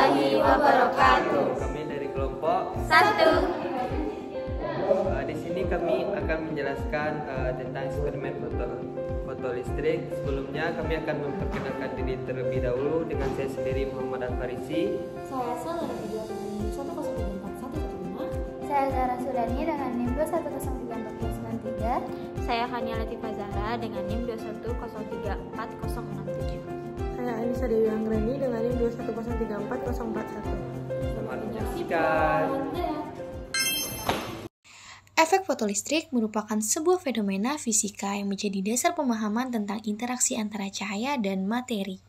warahmatullahi wabarakatuh. Kami dari kelompok 1. Di sini kami akan menjelaskan tentang eksperimen foto listrik. Sebelumnya kami akan memperkenalkan diri terlebih dahulu dengan saya sendiri, Muhammad Al-Farisi. Saya Asal dari kegiatan NIM 1034115. Saya Zahra Sudani dengan NIM 2103493. Saya Khania Latifah Zahra dengan NIM 210344067. Saya Anissa Dewi Anggreni dengan NIM 210344041. Selamat menyaksikan. Efek fotolistrik merupakan sebuah fenomena fisika yang menjadi dasar pemahaman tentang interaksi antara cahaya dan materi.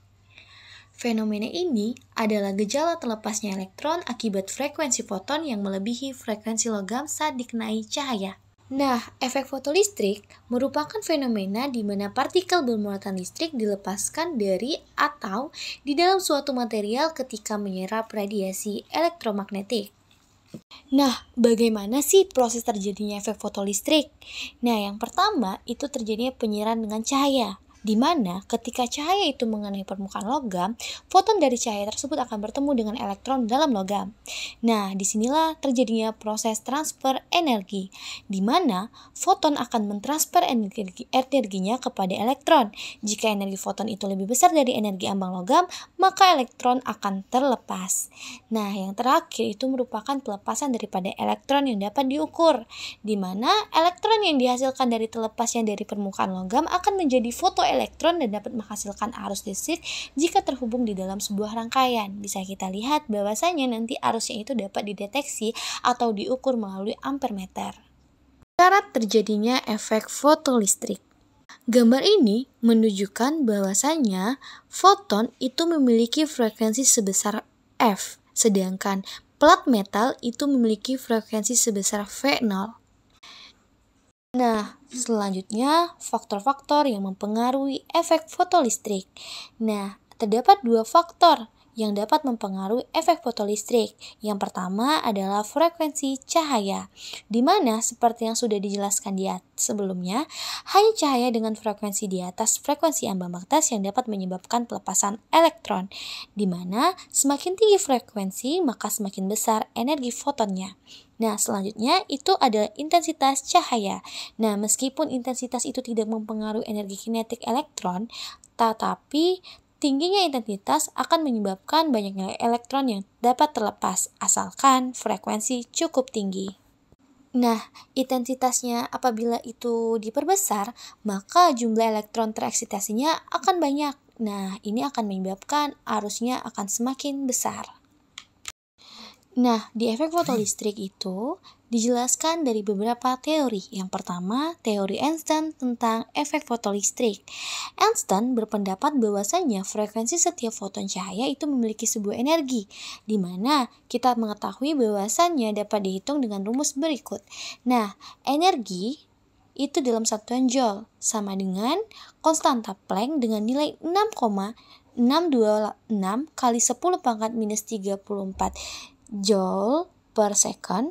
Fenomena ini adalah gejala terlepasnya elektron akibat frekuensi foton yang melebihi frekuensi logam saat dikenai cahaya. Nah, efek fotolistrik merupakan fenomena di mana partikel bermuatan listrik dilepaskan dari atau di dalam suatu material ketika menyerap radiasi elektromagnetik. Nah, bagaimana sih proses terjadinya efek fotolistrik? Nah, yang pertama itu terjadinya penyerapan dengan cahaya, di mana ketika cahaya itu mengenai permukaan logam, foton dari cahaya tersebut akan bertemu dengan elektron dalam logam. Nah, disinilah terjadinya proses transfer energi, di mana foton akan mentransfer energinya kepada elektron. Jika energi foton itu lebih besar dari energi ambang logam, maka elektron akan terlepas. Nah, yang terakhir itu merupakan pelepasan daripada elektron yang dapat diukur, di mana elektron yang dihasilkan dari telepasnya dari permukaan logam akan menjadi fotoelektron dan dapat menghasilkan arus listrik jika terhubung di dalam sebuah rangkaian. Bisa kita lihat bahwasanya nanti arusnya itu dapat dideteksi atau diukur melalui ampermeter. Cara terjadinya efek fotolistrik. Gambar ini menunjukkan bahwasanya foton itu memiliki frekuensi sebesar F, sedangkan plat metal itu memiliki frekuensi sebesar V0. Nah, selanjutnya faktor-faktor yang mempengaruhi efek fotolistrik. Nah, terdapat dua faktor yang dapat mempengaruhi efek fotolistrik. Yang pertama adalah frekuensi cahaya, di mana seperti yang sudah dijelaskan di sebelumnya, hanya cahaya dengan frekuensi di atas frekuensi ambang batas yang dapat menyebabkan pelepasan elektron, di mana semakin tinggi frekuensi maka semakin besar energi fotonnya. Nah, selanjutnya itu adalah intensitas cahaya. Nah, meskipun intensitas itu tidak mempengaruhi energi kinetik elektron, tetapi tingginya intensitas akan menyebabkan banyaknya elektron yang dapat terlepas, asalkan frekuensi cukup tinggi. Nah, intensitasnya apabila itu diperbesar, maka jumlah elektron tereksitasinya akan banyak. Nah, ini akan menyebabkan arusnya akan semakin besar. Nah, di efek fotolistrik itu dijelaskan dari beberapa teori. Yang pertama, teori Einstein tentang efek fotolistrik. Einstein berpendapat bahwasanya frekuensi setiap foton cahaya itu memiliki sebuah energi, di mana kita mengetahui bahwasanya dapat dihitung dengan rumus berikut. Nah, energi itu dalam satuan joule sama dengan konstanta Planck dengan nilai 6,626 kali 10 pangkat minus 34 joule per second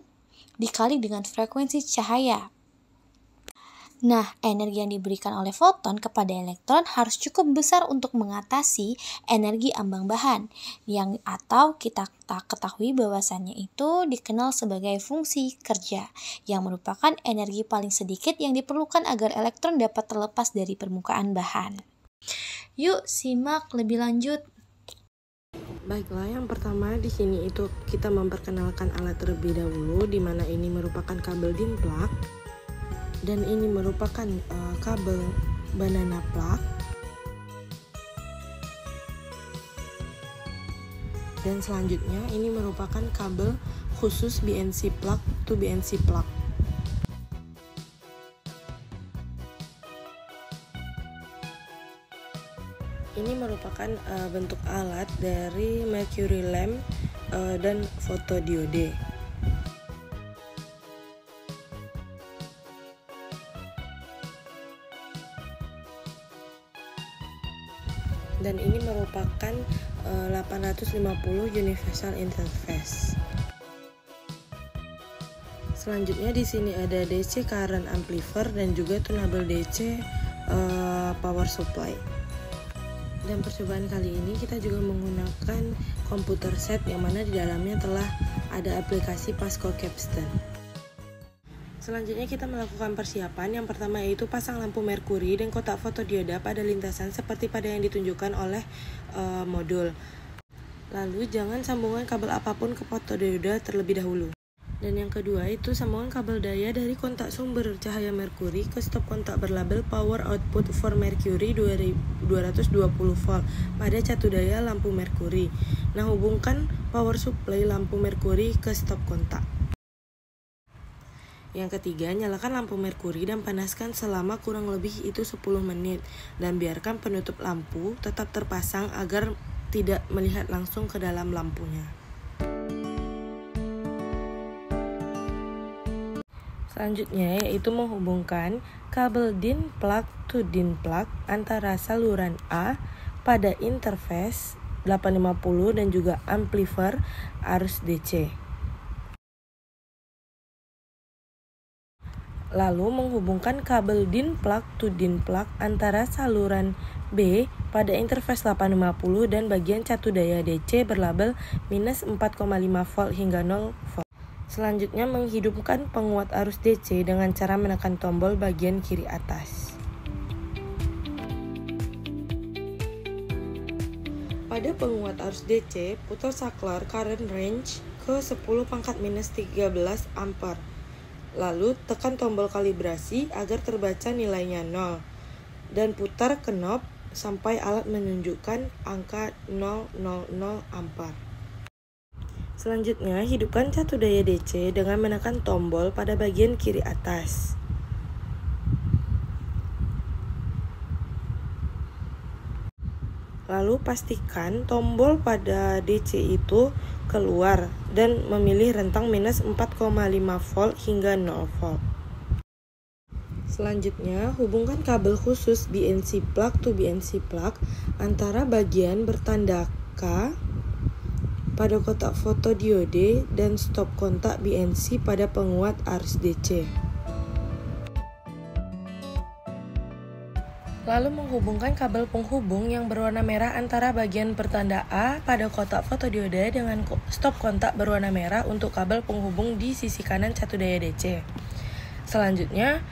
dikali dengan frekuensi cahaya. Nah, energi yang diberikan oleh foton kepada elektron harus cukup besar untuk mengatasi energi ambang bahan atau kita ketahui bahwasannya itu dikenal sebagai fungsi kerja yang merupakan energi paling sedikit yang diperlukan agar elektron dapat terlepas dari permukaan bahan. Yuk simak lebih lanjut. Baiklah, yang pertama di sini itu kita memperkenalkan alat terlebih dahulu, di mana ini merupakan kabel DIN plug dan ini merupakan kabel banana plug. Dan selanjutnya ini merupakan kabel khusus BNC plug to BNC plug. Ini merupakan bentuk alat dari mercury lamp dan fotodiode. Dan ini merupakan 850 universal interface. Selanjutnya di sini ada DC current amplifier dan juga tunable DC power supply. Dan percobaan kali ini kita juga menggunakan komputer set yang mana di dalamnya telah ada aplikasi Pasco Capstan. Selanjutnya kita melakukan persiapan. Yang pertama yaitu pasang lampu merkuri dan kotak fotodioda pada lintasan seperti pada yang ditunjukkan oleh modul. Lalu jangan sambungan kabel apapun ke fotodioda terlebih dahulu. Dan yang kedua itu sambungan kabel daya dari kontak sumber cahaya merkuri ke stop kontak berlabel Power Output for Mercury 220 volt pada catu daya lampu merkuri. Nah, hubungkan power supply lampu merkuri ke stop kontak. Yang ketiga, nyalakan lampu merkuri dan panaskan selama kurang lebih itu 10 menit dan biarkan penutup lampu tetap terpasang agar tidak melihat langsung ke dalam lampunya. Selanjutnya yaitu menghubungkan kabel DIN plug to DIN plug antara saluran A pada interface 850 dan juga amplifier arus DC. Lalu menghubungkan kabel DIN plug to DIN plug antara saluran B pada interface 850 dan bagian catu daya DC berlabel minus 4,5 volt hingga 0 volt. Selanjutnya menghidupkan penguat arus DC dengan cara menekan tombol bagian kiri atas. Pada penguat arus DC, putar saklar current range ke 10⁻13 ampere. Lalu tekan tombol kalibrasi agar terbaca nilainya 0 dan putar knob sampai alat menunjukkan angka 000 ampere. Selanjutnya, hidupkan catu daya DC dengan menekan tombol pada bagian kiri atas. Lalu pastikan tombol pada DC itu keluar dan memilih rentang minus 4,5 volt hingga 0 volt. Selanjutnya, hubungkan kabel khusus BNC plug to BNC plug antara bagian bertanda K pada kotak fotodiode dan stop kontak BNC pada penguat arus DC. Lalu menghubungkan kabel penghubung yang berwarna merah antara bagian bertanda A pada kotak fotodiode dengan stop kontak berwarna merah untuk kabel penghubung di sisi kanan catu daya DC. Selanjutnya,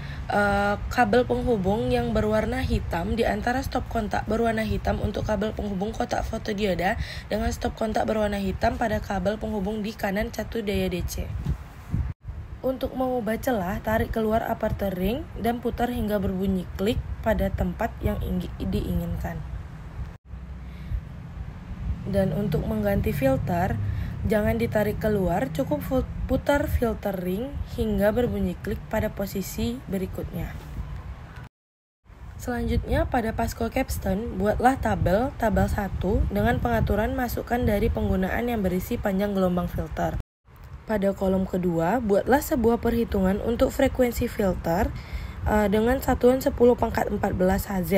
kabel penghubung yang berwarna hitam di antara stop kontak berwarna hitam untuk kabel penghubung kotak fotodioda dengan stop kontak berwarna hitam pada kabel penghubung di kanan catu daya DC. Untuk mengubah celah, tarik keluar aperture ring dan putar hingga berbunyi klik pada tempat yang diinginkan. Dan untuk mengganti filter, jangan ditarik keluar, cukup putar filter ring hingga berbunyi klik pada posisi berikutnya. Selanjutnya pada Pasco Capstan, buatlah tabel 1 dengan pengaturan masukan dari penggunaan yang berisi panjang gelombang filter. Pada kolom kedua, buatlah sebuah perhitungan untuk frekuensi filter dengan satuan 10⁻14 Hz.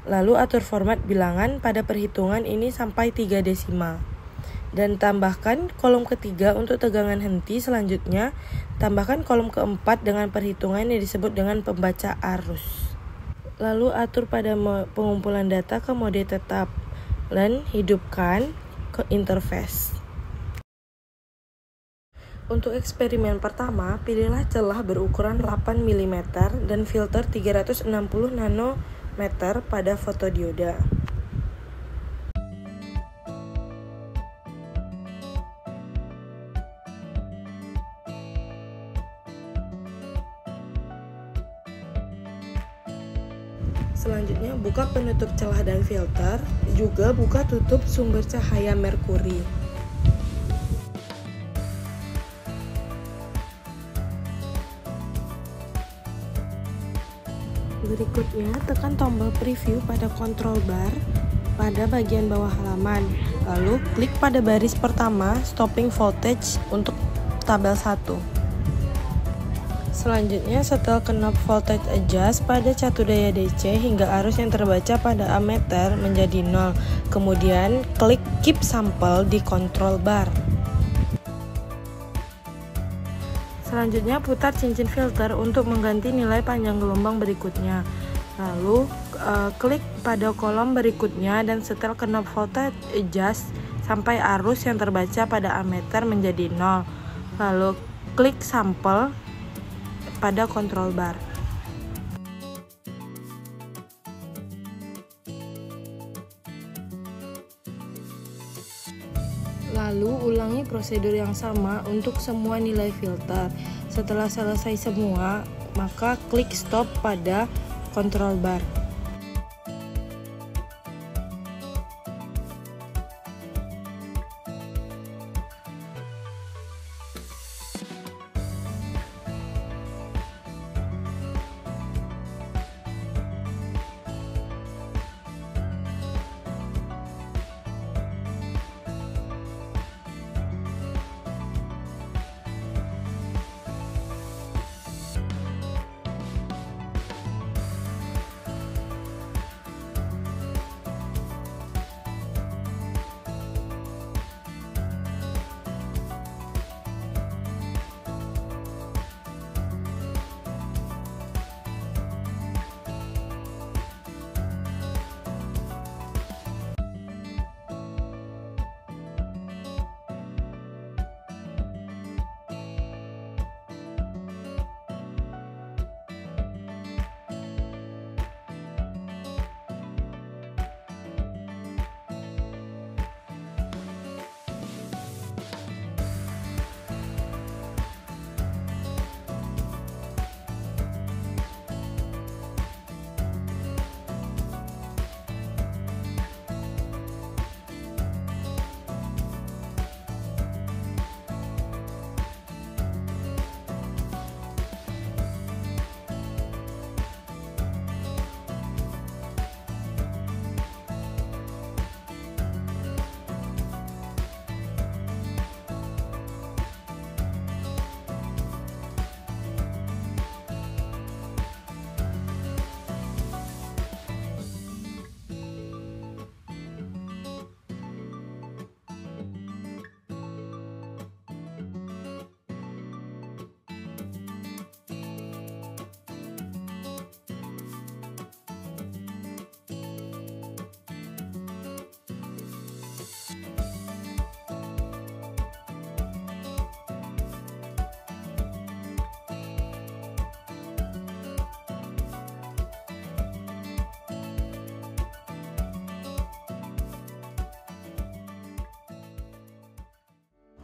Lalu atur format bilangan pada perhitungan ini sampai 3 desimal. Dan tambahkan kolom ketiga untuk tegangan henti. Selanjutnya, tambahkan kolom keempat dengan perhitungan yang disebut dengan pembaca arus. Lalu atur pada pengumpulan data ke mode tetap dan hidupkan ke interface. Untuk eksperimen pertama, pilihlah celah berukuran 8 mm dan filter 360 nanometer pada fotodioda. Selanjutnya, buka penutup celah dan filter, juga buka tutup sumber cahaya merkuri. Berikutnya, tekan tombol preview pada control bar pada bagian bawah halaman. Lalu, klik pada baris pertama, stopping voltage untuk tabel 1. Selanjutnya, setel knob voltage adjust pada catu daya DC hingga arus yang terbaca pada ammeter menjadi 0. Kemudian, klik keep sample di control bar. Selanjutnya, putar cincin filter untuk mengganti nilai panjang gelombang berikutnya. Lalu, klik pada kolom berikutnya dan setel knob voltage adjust sampai arus yang terbaca pada ammeter menjadi 0. Lalu klik sampel pada control bar. Lalu ulangi prosedur yang sama untuk semua nilai filter. Setelah selesai semua, maka klik stop pada control bar.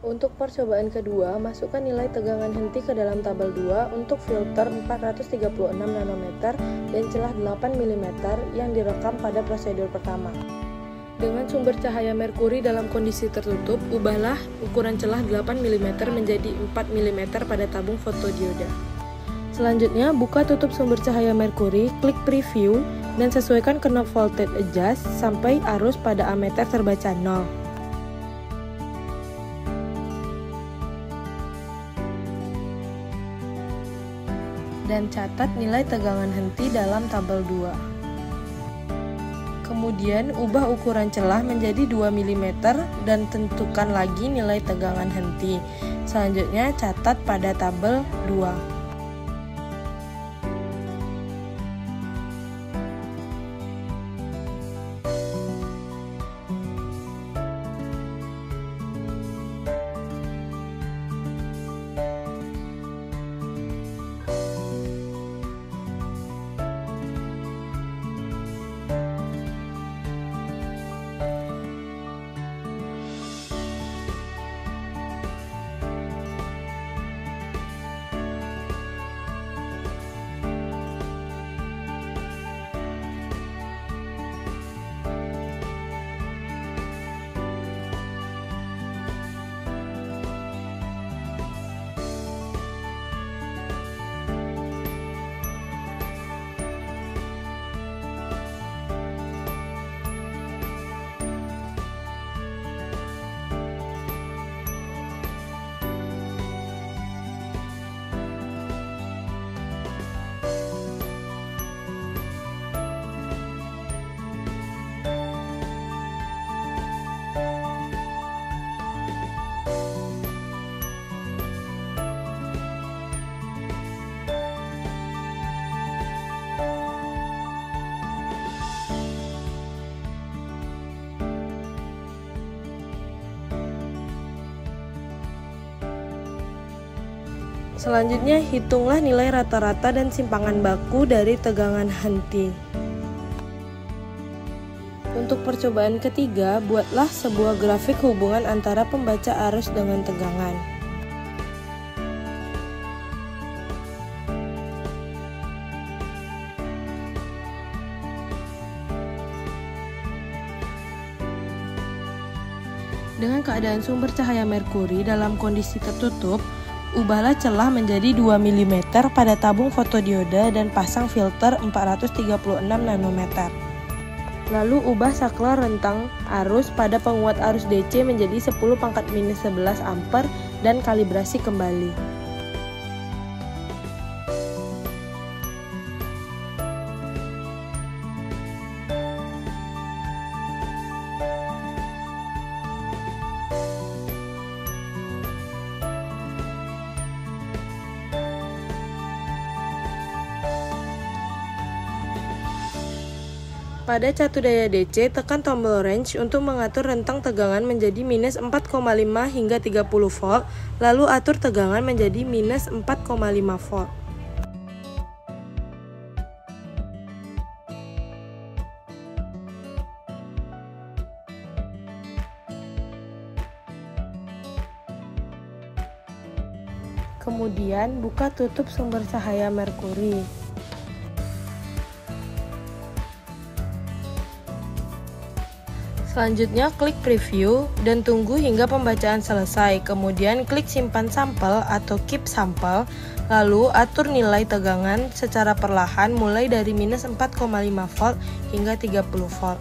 Untuk percobaan kedua, masukkan nilai tegangan henti ke dalam tabel 2 untuk filter 436 nanometer dan celah 8 mm yang direkam pada prosedur pertama. Dengan sumber cahaya merkuri dalam kondisi tertutup, ubahlah ukuran celah 8 mm menjadi 4 mm pada tabung fotodioda. Selanjutnya, buka tutup sumber cahaya merkuri, klik preview, dan sesuaikan knob voltage adjust sampai arus pada ammeter terbaca 0. Dan catat nilai tegangan henti dalam tabel 2. Kemudian ubah ukuran celah menjadi 2 mm dan tentukan lagi nilai tegangan henti. Selanjutnya catat pada tabel 2. Selanjutnya, hitunglah nilai rata-rata dan simpangan baku dari tegangan henti. Untuk percobaan ketiga, buatlah sebuah grafik hubungan antara pembaca arus dengan tegangan. Dengan keadaan sumber cahaya merkuri dalam kondisi tertutup, ubahlah celah menjadi 2 mm pada tabung fotodiode dan pasang filter 436 nanometer. Lalu ubah saklar rentang arus pada penguat arus DC menjadi 10⁻11 ampere dan kalibrasi kembali. Pada catu daya DC, tekan tombol range untuk mengatur rentang tegangan menjadi minus 4,5 hingga 30 volt, lalu atur tegangan menjadi minus 4,5 volt. Kemudian, buka tutup sumber cahaya merkuri. Selanjutnya, klik preview dan tunggu hingga pembacaan selesai. Kemudian, klik simpan sampel atau keep sampel. Lalu, atur nilai tegangan secara perlahan mulai dari minus 4,5 volt hingga 30 volt.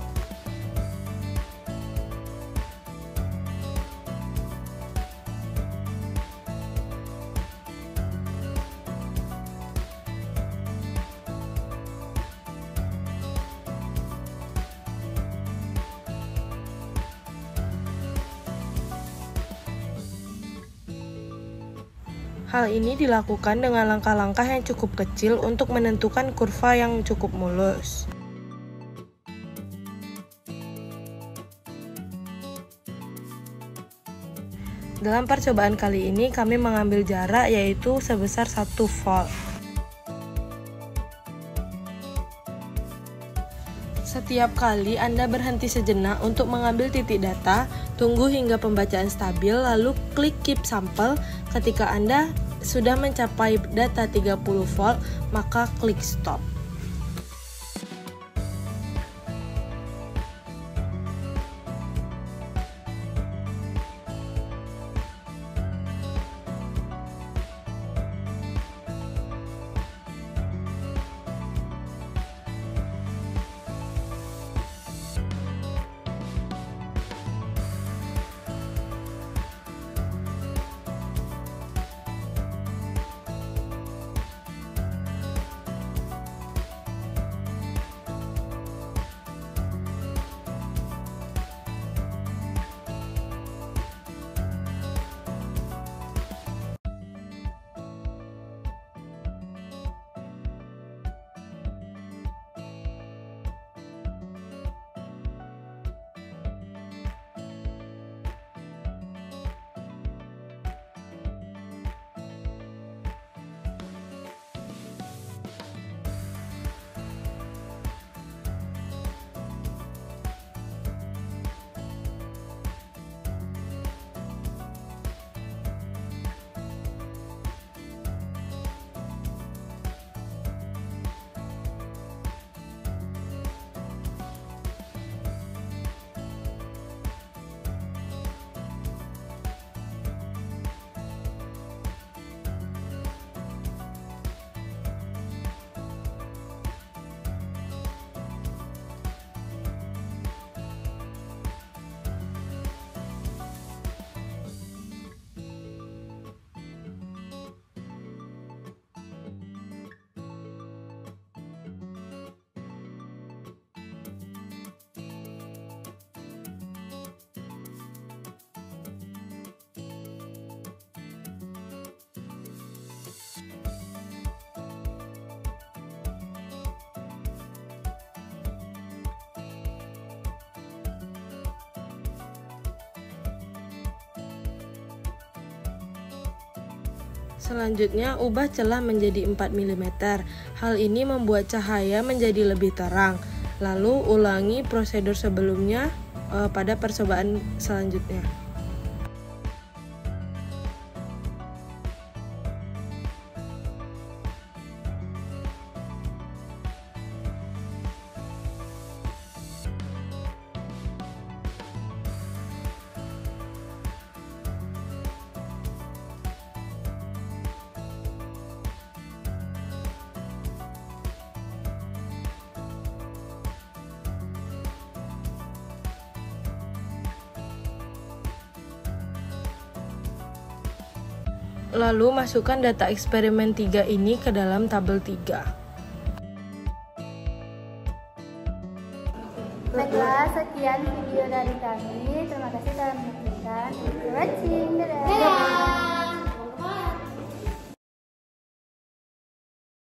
Hal ini dilakukan dengan langkah-langkah yang cukup kecil untuk menentukan kurva yang cukup mulus. Dalam percobaan kali ini kami mengambil jarak yaitu sebesar 1 volt. Setiap kali Anda berhenti sejenak untuk mengambil titik data, tunggu hingga pembacaan stabil, lalu klik keep sampel. Ketika Anda sudah mencapai data 30 volt, maka klik stop. Selanjutnya, ubah celah menjadi 4 mm. Hal ini membuat cahaya menjadi lebih terang. Lalu, ulangi prosedur sebelumnya pada percobaan selanjutnya. Lalu masukkan data eksperimen 3 ini ke dalam tabel 3. Baiklah, sekian video dari kami. Terima kasih telah menonton. Thank you for watching.